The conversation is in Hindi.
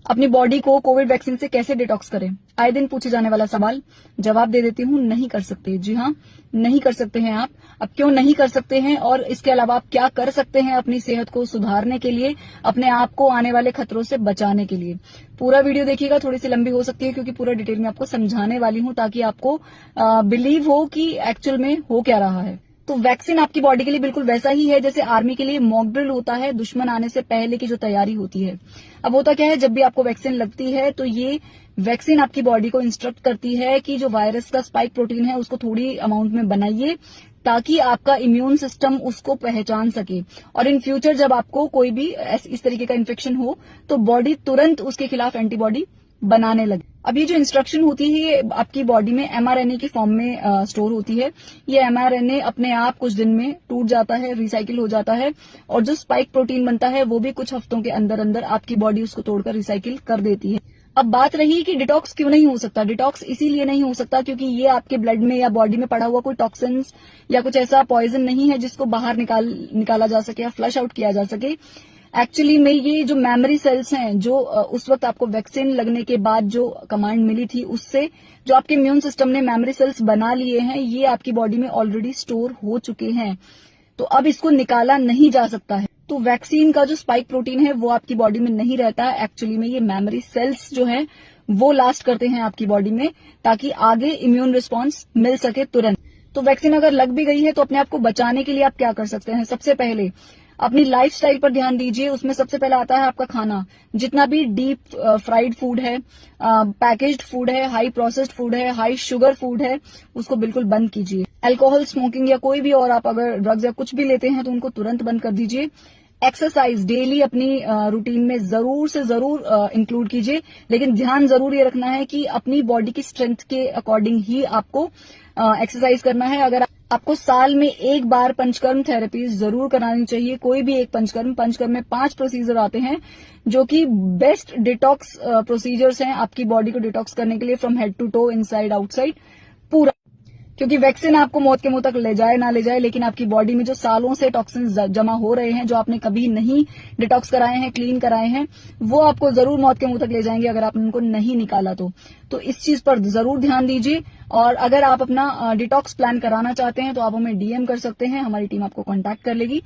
अपनी बॉडी को कोविड वैक्सीन से कैसे डिटॉक्स करें, आए दिन पूछे जाने वाला सवाल। जवाब दे देती हूँ, नहीं कर सकते। जी हाँ, नहीं कर सकते हैं आप। अब क्यों नहीं कर सकते हैं और इसके अलावा आप क्या कर सकते हैं अपनी सेहत को सुधारने के लिए, अपने आप को आने वाले खतरों से बचाने के लिए। पूरा वीडियो देखिएगा, थोड़ी सी लंबी हो सकती है क्योंकि पूरा डिटेल में आपको समझाने वाली हूँ ताकि आपको बिलीव हो कि एक्चुअल में हो क्या रहा है। तो वैक्सीन आपकी बॉडी के लिए बिल्कुल वैसा ही है जैसे आर्मी के लिए मॉक ड्रिल होता है, दुश्मन आने से पहले की जो तैयारी होती है। अब होता क्या है, जब भी आपको वैक्सीन लगती है तो ये वैक्सीन आपकी बॉडी को इंस्ट्रक्ट करती है कि जो वायरस का स्पाइक प्रोटीन है उसको थोड़ी अमाउंट में बनाइए ताकि आपका इम्यून सिस्टम उसको पहचान सके और इन फ्यूचर जब आपको कोई भी इस तरीके का इन्फेक्शन हो तो बॉडी तुरंत उसके खिलाफ एंटीबॉडी बनाने लगे। अब ये जो इंस्ट्रक्शन होती है ये आपकी बॉडी में एमआरएनए की फॉर्म में स्टोर होती है। ये एमआरएनए अपने आप कुछ दिन में टूट जाता है, रिसाइकिल हो जाता है और जो स्पाइक प्रोटीन बनता है वो भी कुछ हफ्तों के अंदर अंदर आपकी बॉडी उसको तोड़कर रिसाइकिल कर देती है। अब बात रही कि डिटॉक्स क्यों नहीं हो सकता। डिटॉक्स इसीलिए नहीं हो सकता क्योंकि ये आपके ब्लड में या बॉडी में पड़ा हुआ कोई टॉक्सिन्स या कुछ ऐसा पॉइजन नहीं है जिसको बाहर निकाला जा सके या फ्लश आउट किया जा सके। एक्चुअली में ये जो मेमोरी सेल्स हैं जो उस वक्त आपको वैक्सीन लगने के बाद जो कमांड मिली थी उससे जो आपके इम्यून सिस्टम ने मेमोरी सेल्स बना लिए हैं ये आपकी बॉडी में ऑलरेडी स्टोर हो चुके हैं, तो अब इसको निकाला नहीं जा सकता है। तो वैक्सीन का जो स्पाइक प्रोटीन है वो आपकी बॉडी में नहीं रहता है। एक्चुअली में ये मेमोरी सेल्स जो है वो लास्ट करते हैं आपकी बॉडी में ताकि आगे इम्यून रिस्पॉन्स मिल सके तुरंत। तो वैक्सीन अगर लग भी गई है तो अपने आप को बचाने के लिए आप क्या कर सकते हैं। सबसे पहले अपनी लाइफस्टाइल पर ध्यान दीजिए। उसमें सबसे पहले आता है आपका खाना। जितना भी डीप फ्राइड फूड है, पैकेज्ड फूड है, हाई प्रोसेस्ड फूड है, हाई शुगर फूड है, उसको बिल्कुल बंद कीजिए। अल्कोहल, स्मोकिंग या कोई भी और आप अगर ड्रग्स या कुछ भी लेते हैं तो उनको तुरंत बंद कर दीजिए। एक्सरसाइज डेली अपनी रूटीन में जरूर से जरूर इंक्लूड कीजिए, लेकिन ध्यान जरूर ये रखना है कि अपनी बॉडी की स्ट्रेंथ के अकॉर्डिंग ही आपको एक्सरसाइज करना है। अगर आपको साल में एक बार पंचकर्म थेरेपी जरूर करानी चाहिए, कोई भी एक पंचकर्म में 5 प्रोसीजर आते हैं जो कि बेस्ट डिटॉक्स प्रोसीजर्स हैं आपकी बॉडी को डिटॉक्स करने के लिए from head to toe, inside outside पूरा। क्योंकि वैक्सीन आपको मौत के मुंह तक ले जाए ना ले जाए, लेकिन आपकी बॉडी में जो सालों से टॉक्सिन्स जमा हो रहे हैं जो आपने कभी नहीं डिटॉक्स कराए हैं, क्लीन कराए हैं, वो आपको जरूर मौत के मुंह तक ले जाएंगे अगर आपने उनको नहीं निकाला तो इस चीज पर जरूर ध्यान दीजिए। और अगर आप अपना डिटॉक्स प्लान कराना चाहते हैं तो आप हमें डीएम कर सकते हैं, हमारी टीम आपको कॉन्टैक्ट कर लेगी।